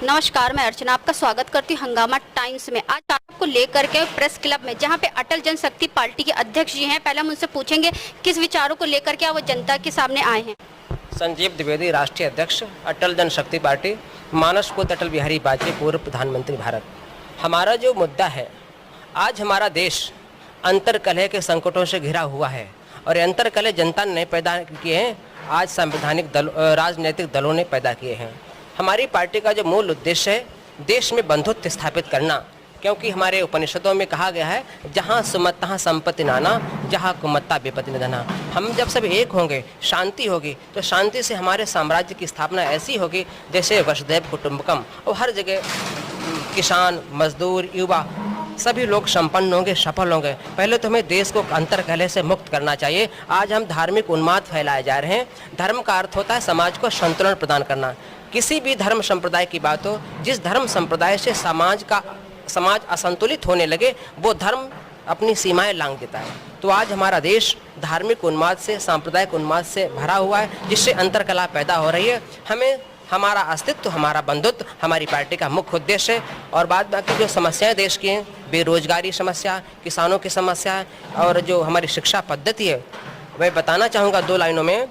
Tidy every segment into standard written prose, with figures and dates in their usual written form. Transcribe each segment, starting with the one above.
नमस्कार, मैं अर्चना आपका स्वागत करती हूँ हंगामा टाइम्स में। आज आपको लेकर के प्रेस क्लब में, जहाँ पे अटल जनशक्ति पार्टी के अध्यक्ष जी हैं, पहले हम उनसे पूछेंगे किस विचारों को लेकर के वो जनता के सामने आए हैं। संजीव द्विवेदी, राष्ट्रीय अध्यक्ष, अटल जनशक्ति पार्टी, मानस पुत्र अटल बिहारी वाजपेयी, पूर्व प्रधानमंत्री भारत। हमारा जो मुद्दा है, आज हमारा देश अंतर्कलह के संकटों से घिरा हुआ है और अंतर्कलह जनता ने पैदा किए हैं, आज संवैधानिक राजनीतिक दलों ने पैदा किए हैं। हमारी पार्टी का जो मूल उद्देश्य है, देश में बंधुत्व स्थापित करना, क्योंकि हमारे उपनिषदों में कहा गया है, जहाँ सुमत तहाँ संपत्ति नाना, जहाँ कुमत्ता विपत्ति निधना। हम जब सब एक होंगे, शांति होगी, तो शांति से हमारे साम्राज्य की स्थापना ऐसी होगी जैसे वसुधैव कुटुंबकम, और हर जगह किसान, मजदूर, युवा सभी लोग संपन्न होंगे, सफल होंगे। पहले तो हमें देश को अंतर्कलह से मुक्त करना चाहिए। आज हम धार्मिक उन्माद फैलाए जा रहे हैं। धर्म का अर्थ होता है समाज को संतुलन प्रदान करना। किसी भी धर्म संप्रदाय की बात हो, जिस धर्म संप्रदाय से समाज असंतुलित होने लगे, वो धर्म अपनी सीमाएं लांघ देता है। तो आज हमारा देश धार्मिक उन्माद से, सांप्रदायिक उन्माद से भरा हुआ है, जिससे अंतर्कलह पैदा हो रही है। हमें हमारा अस्तित्व, हमारा बंधुत्व हमारी पार्टी का मुख्य उद्देश्य है। और बाद बाकी जो समस्याएं देश की हैं, बेरोजगारी समस्या, किसानों की समस्या और जो हमारी शिक्षा पद्धति है, मैं बताना चाहूँगा 2 लाइनों में।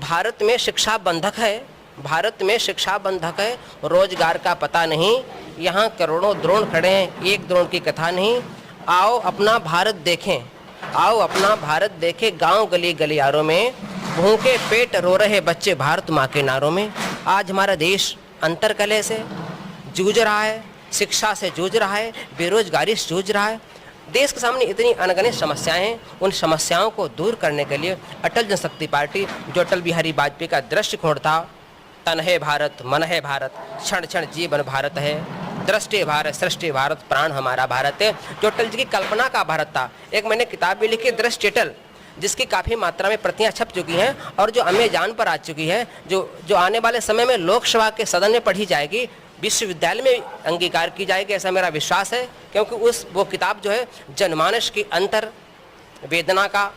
भारत में शिक्षा बंधक है, भारत में शिक्षा बंधक है, रोजगार का पता नहीं। यहाँ करोड़ों द्रोण खड़े हैं, एक द्रोण की कथा नहीं। आओ अपना भारत देखें, आओ अपना भारत देखें, गांव गली गलियारों में भूखे पेट रो रहे बच्चे भारत माँ के नारों में। आज हमारा देश अंतर्कलह से जूझ रहा है, शिक्षा से जूझ रहा है, बेरोजगारी से जूझ रहा है। देश के सामने इतनी अनगिनत समस्याएं हैं। उन समस्याओं को दूर करने के लिए अटल जनशक्ति पार्टी, जो अटल बिहारी वाजपेयी का दृष्टिकोण था, तन है भारत, मन है भारत, क्षण क्षण जीवन भारत है, दृष्टि भारत, सृष्टि भारत, प्राण हमारा भारत है, जो अटल जी की कल्पना का भारत था। एक मैंने किताब भी लिखी, दृष्टि अटल, जिसकी काफ़ी मात्रा में प्रतियां छप चुकी हैं और जो अमेज़न पर आ चुकी है, जो आने वाले समय में लोकसभा के सदन में पढ़ी जाएगी, विश्वविद्यालय में अंगीकार की जाएगी, ऐसा मेरा विश्वास है। क्योंकि वो किताब जो है जनमानस की अंतर वेदना का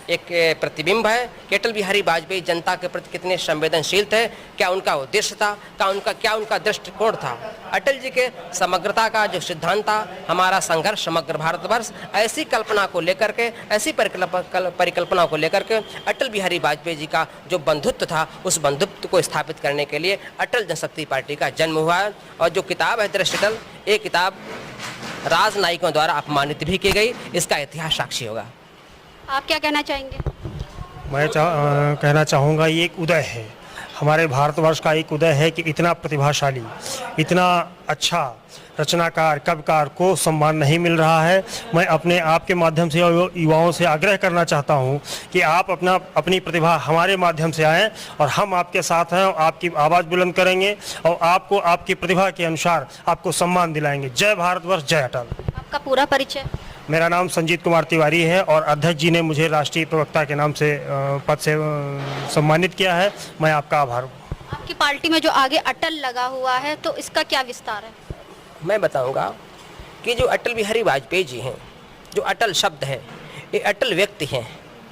एक प्रतिबिंब है कि अटल बिहारी वाजपेयी जनता के प्रति कितने संवेदनशील थे, क्या उनका उद्देश्य था, क्या उनका दृष्टिकोण था। अटल जी के समग्रता का जो सिद्धांत था, हमारा संघर्ष समग्र भारतवर्ष, ऐसी कल्पना को लेकर के, ऐसी परिकल्पना को लेकर के अटल बिहारी वाजपेयी जी का जो बंधुत्व था, उस बंधुत्व को स्थापित करने के लिए अटल जनशक्ति पार्टी का जन्म हुआ है। और जो किताब है दृष्टि अटल, ये किताब राजनयिकों द्वारा अपमानित भी की गई, इसका इतिहास साक्षी होगा। आप क्या कहना चाहेंगे? मैं कहना चाहूँगा, ये एक उदय है, हमारे भारतवर्ष का एक उदय है कि इतना प्रतिभाशाली, इतना अच्छा रचनाकार, कविकार को सम्मान नहीं मिल रहा है। मैं अपने आप के माध्यम से युवाओं से आग्रह करना चाहता हूं कि आप अपनी प्रतिभा हमारे माध्यम से आएं और हम आपके साथ हैं, आपकी आवाज़ बुलंद करेंगे और आपको आपकी प्रतिभा के अनुसार आपको सम्मान दिलाएंगे। जय भारतवर्ष, जय अटल। आपका पूरा परिचय? मेरा नाम संजीत कुमार तिवारी है और अध्यक्ष जी ने मुझे राष्ट्रीय प्रवक्ता के नाम से पद से सम्मानित किया है। मैं आपका आभार हूँ। आपकी पार्टी में जो आगे अटल लगा हुआ है, तो इसका क्या विस्तार है? मैं बताऊंगा कि जो अटल बिहारी वाजपेयी जी हैं, जो अटल शब्द है, ये अटल व्यक्ति हैं,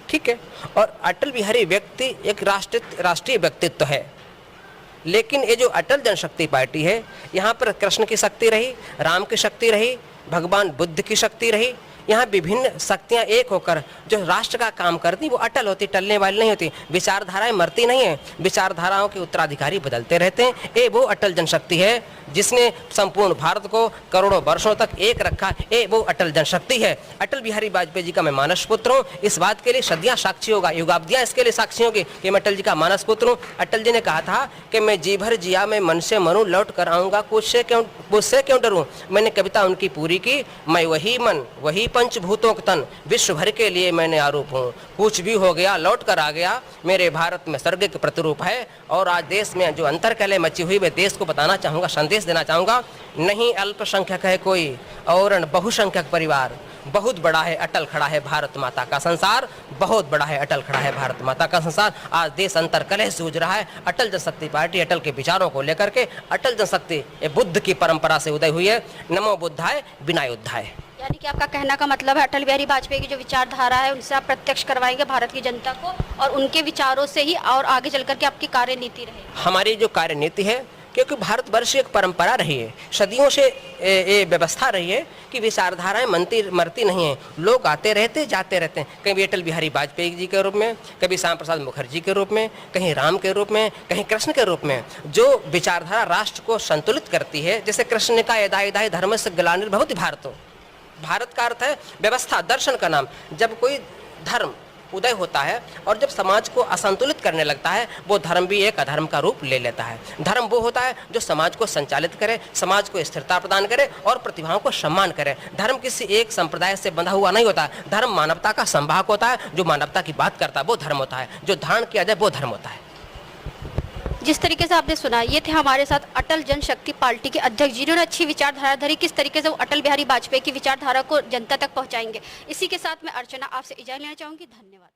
ठीक है। और अटल बिहारी व्यक्ति एक राष्ट्रीय व्यक्तित्व है। लेकिन ये जो अटल जनशक्ति पार्टी है, यहाँ पर कृष्ण की शक्ति रही, राम की शक्ति रही, भगवान बुद्ध की शक्ति रही। यहाँ विभिन्न शक्तियाँ एक होकर जो राष्ट्र का काम करती, वो अटल होती, टलने वाली नहीं होती। विचारधाराएं मरती नहीं है, विचारधाराओं के उत्तराधिकारी बदलते रहते हैं। ये वो अटल जनशक्ति है जिसने संपूर्ण भारत को करोड़ों वर्षों तक एक रखा। ये वो अटल जनशक्ति है। अटल बिहारी वाजपेयी जी का मैं मानस पुत्र हूँ। इस बात के लिए सदियाँ साक्षी होगा, युगाब्दियाँ इसके लिए साक्षी होगी कि मैं अटल जी का मानस पुत्र हूँ। अटल जी ने कहा था कि मैं जी भर जिया, मैं मन से मरूँ, लौट कर आऊँगा, मुझसे क्यों डरूँ। मैंने कविता उनकी पूरी की, मैं वही मन, वही पंचभूतों का तन, विश्व भर के लिए मैंने आरूप हूँ। कुछ भी हो गया लौट कर आ गया, मेरे भारत में स्वर्ग के प्रतिरूप है। और आज देश में जो अंतर्कलह मची हुई, मैं देश को बताना चाहूँगा, संदेश देना चाहूँगा, नहीं अल्पसंख्यक है कोई और बहुसंख्यक परिवार, बहुत बड़ा है अटल खड़ा है भारत माता का संसार, बहुत बड़ा है अटल खड़ा है भारत माता का संसार। आज देश अंतर्कलह से जूझ रहा है। अटल जनशक्ति पार्टी अटल के विचारों को लेकर के, अटल जनशक्ति ये बुद्ध की परंपरा से उदय हुई है। नमो बुद्धाय विना युद्धाय। यानी कि आपका कहना का मतलब है अटल बिहारी वाजपेयी की जो विचारधारा है, उनसे आप प्रत्यक्ष करवाएंगे भारत की जनता को, और उनके विचारों से ही और आगे चल करके आपकी कार्यनीति रहे। हमारी जो कार्यनीति है क्योंकि भारतवर्ष एक परंपरा रही है, सदियों से ये व्यवस्था रही है कि विचारधाराएं मरती नहीं हैं। लोग आते रहते जाते रहते हैं, कभी अटल बिहारी वाजपेयी जी के रूप में, कभी श्याम प्रसाद मुखर्जी के रूप में, कहीं राम के रूप में, कहीं कृष्ण के रूप में। जो विचारधारा राष्ट्र को संतुलित करती है, जैसे कृष्ण ने कहा यदा यदा धर्म से ग्लानिर्भवति भारतो। भारत का अर्थ है व्यवस्था, दर्शन का नाम। जब कोई धर्म उदय होता है और जब समाज को असंतुलित करने लगता है, वो धर्म भी एक अधर्म का रूप ले लेता है। धर्म वो होता है जो समाज को संचालित करे, समाज को स्थिरता प्रदान करे और प्रतिभाओं को सम्मान करे। धर्म किसी एक संप्रदाय से बंधा हुआ नहीं होता। धर्म मानवता का संवाहक होता है। जो मानवता की बात करता है वो धर्म होता है, जो धारण किया जाए वो धर्म होता है। जिस तरीके से आपने सुना, ये थे हमारे साथ अटल जनशक्ति पार्टी के अध्यक्ष, जिन्होंने अच्छी विचारधारा धरी, किस तरीके से वो अटल बिहारी वाजपेयी की विचारधारा को जनता तक पहुंचाएंगे। इसी के साथ मैं अर्चना आपसे इजाजत लेना चाहूंगी। धन्यवाद।